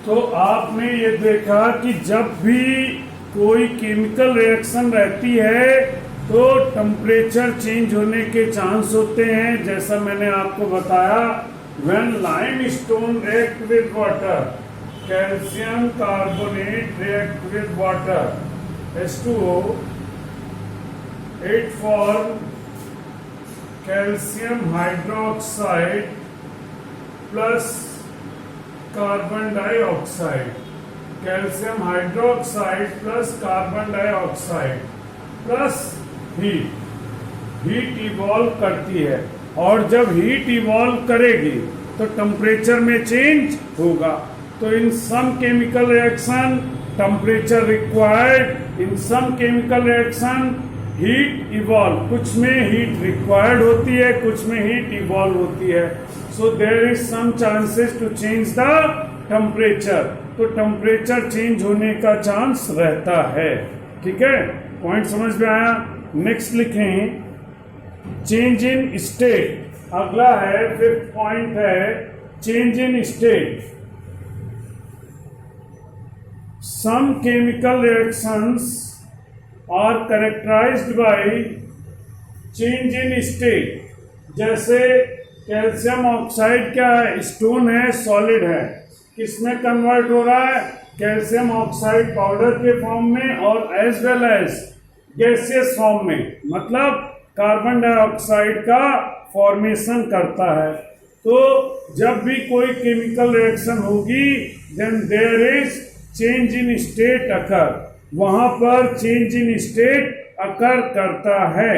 तो आपने ये देखा कि जब भी कोई केमिकल रिएक्शन रहती है तो टेम्परेचर चेंज होने के चांस होते हैं। जैसा मैंने आपको बताया, when limestone react with water, calcium carbonate react with water, H2O, it form calcium hydroxide plus carbon dioxide, calcium hydroxide plus carbon dioxide plus heat evolve करती है। और जब हीट इवॉल्व करेगी तो टेम्परेचर में चेंज होगा। तो in some chemical reaction temperature required, in some chemical reaction heat evolve, कुछ में हीट रिक्वायर्ड होती है, कुछ में हीट इवॉल्व होती है। So there is some chances to change the temperature. तो टेम्परेचर चेंज होने का चांस रहता है। ठीक है, पॉइंट समझ में आया। नेक्स्ट लिखें चेंज इन स्टेट। अगला है, फिफ्थ पॉइंट है change in state. Some chemical reactions are characterized by change in state। जैसे कैल्शियम ऑक्साइड क्या है, स्टोन है, सॉलिड है, किसमें कन्वर्ट हो रहा है, कैल्शियम ऑक्साइड पाउडर के फॉर्म में और as well as gaseous form में, मतलब कार्बन डाइऑक्साइड का फॉर्मेशन करता है। तो जब भी कोई केमिकल रिएक्शन होगी then there is change in state occur, वहां पर चेंज इन स्टेट अकर करता है।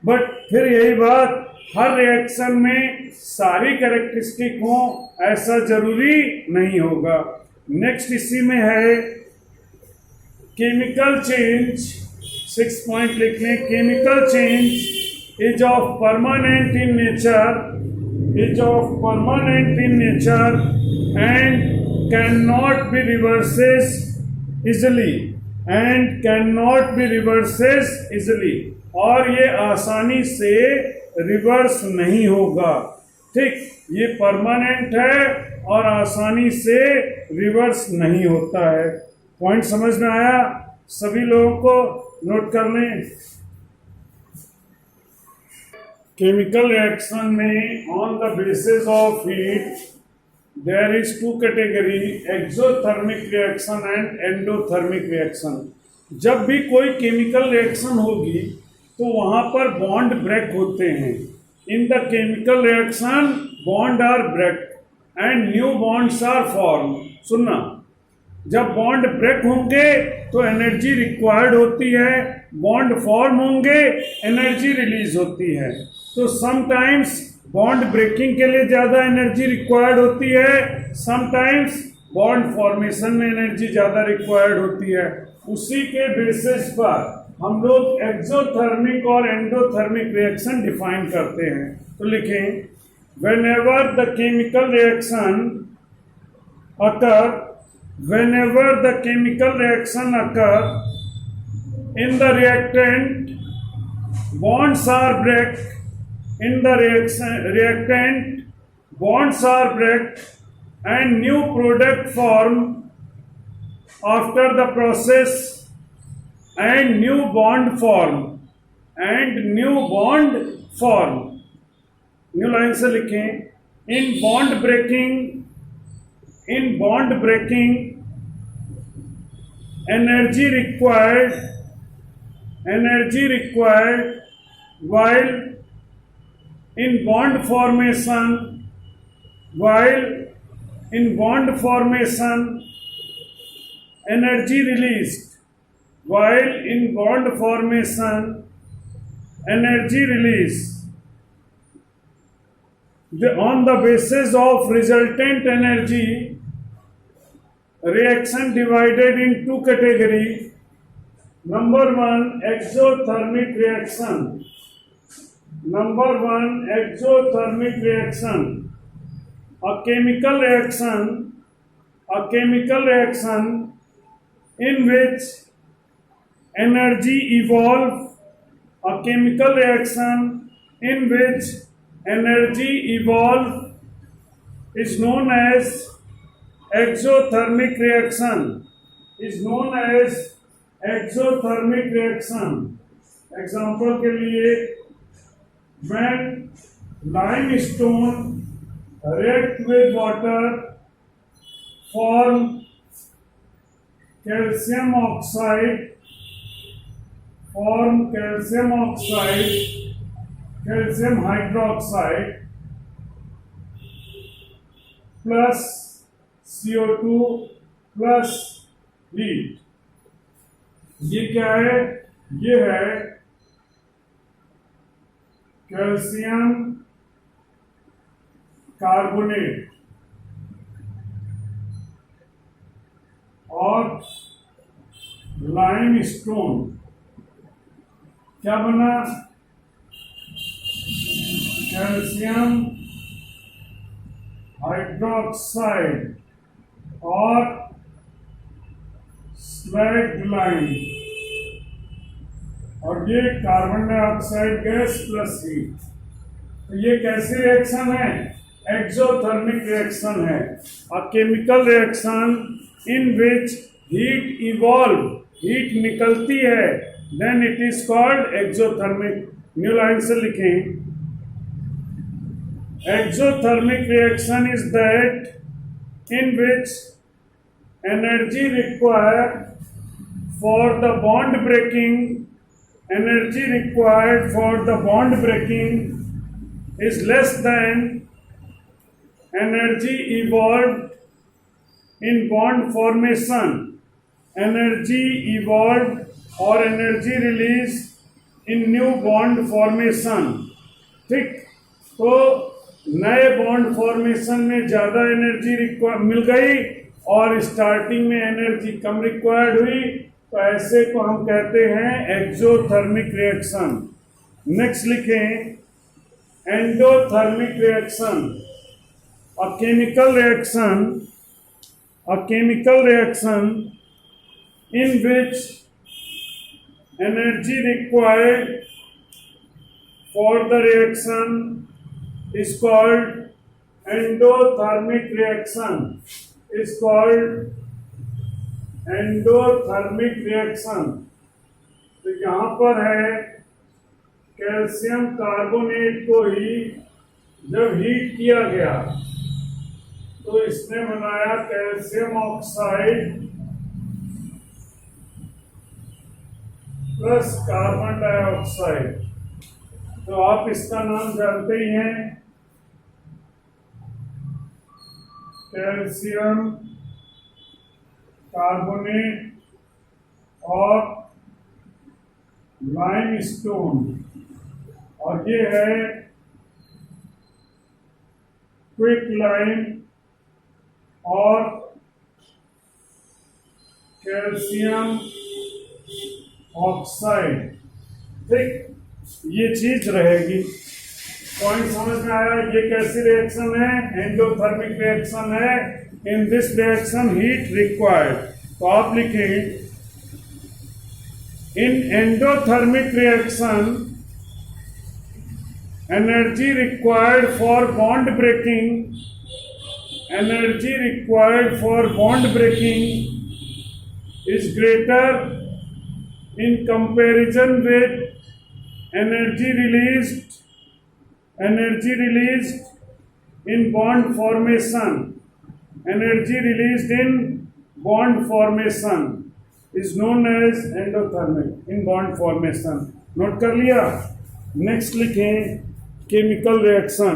बट फिर यही बात, हर रिएक्शन में सारी कैरेक्टरिस्टिक हो ऐसा जरूरी नहीं होगा। नेक्स्ट इसी में है केमिकल चेंज। 6 पॉइंट लिख लें। Chemical change is of permanent in nature, is of permanent in nature and cannot be reverses easily, and cannot be reverses easily, और ये आसानी से रिवर्स नहीं होगा। ठीक, ये परमानेंट है और आसानी से रिवर्स नहीं होता है। पॉइंट समझ में आया? सभी लोगों को नोट कर लें। केमिकल रिएक्शन में on the basis of heat there is two category, exothermic reaction and endothermic reaction। जब भी कोई केमिकल रिएक्शन होगी तो वहां पर बॉन्ड ब्रेक होते हैं। In the chemical reaction bond are break and new bonds are form. सुनना, जब बॉन्ड ब्रेक होंगे तो एनर्जी रिक्वायर्ड होती है, बॉन्ड फॉर्म होंगे एनर्जी रिलीज होती है। तो समटाइम्स बॉन्ड ब्रेकिंग के लिए ज्यादा एनर्जी रिक्वायर्ड होती है, समटाइम्स बॉन्ड फॉर्मेशन में एनर्जी ज्यादा रिक्वायर्ड होती है। उसी के बेसिस पर हम लोग एक्सोथर्मिक और एंडोथर्मिक रिएक्शन डिफाइन करते हैं। तो लिखें, whenever the chemical reaction occur, whenever the chemical reaction occur in the reactant bonds are break, in the reactant bonds are break and new product form after the process, and new bond form, and new bond form। New line से लिखें, in bond breaking, in bond breaking energy required, energy required, while in bond formation, while in bond formation energy released, while in bond formation energy release, on the basis of resultant energy, reaction divided in two categories। Number 1, exothermic reaction। Number 1, exothermic reaction, a chemical reaction, a chemical reaction in which energy evolve, a chemical reaction in which energy evolve is known as exothermic reaction is known as exothermic reaction. Example के लिए, when limestone react with water form calcium oxide, calcium hydroxide plus CO2 plus heat. ये क्या है? ये है calcium carbonate और limestone क्या बना? कैल्शियम हाइड्रोक्साइड और स्लैग लाइम, और ये carbon dioxide gas plus heat. तो ये कैसी रिएक्शन है? एक्सोथर्मिक रिएक्शन है। A chemical reaction in which heat evolve, heat निकलती है, then it is called exothermic. New line से लिखें, exothermic reaction is that in which energy required for the bond breaking, energy required for the bond breaking is less than energy evolved in bond formation, energy evolved or energy released in new bond formation. ठीक, तो नए bond formation में ज़्यादा energy मिल गई और starting में energy कम required हुई, तो ऐसे को हम कहते हैं एक्सोथर्मिक रिएक्शन। नेक्स्ट लिखें, endothermic reaction. A chemical reaction in which energy required for the reaction is called endothermic reaction, is called endothermic reaction. तो यहाँ पर है कैल्शियम कार्बोनेट को ही जब हीट किया गया तो इसने बनाया calcium oxide plus carbon dioxide. तो आप इसका नाम जानते ही हैं, कैल्शियम कार्बोनेट और लाइमस्टोन, और ये है क्विक लाइम और कैल्शियम ऑक्साइड। ठीक, ये चीज रहेगी। पॉइंट समझ में आया? ये कैसी रिएक्शन है? एंडोथर्मिक रिएक्शन है। In this reaction heat required. तो आप लिखें, in endothermic reaction energy required for bond breaking, energy required for bond breaking is greater in comparison with energy released in bond formation. Energy released in bond formation is known as endothermic in bond formation. Note कर लिया? Next लिखें, chemical reaction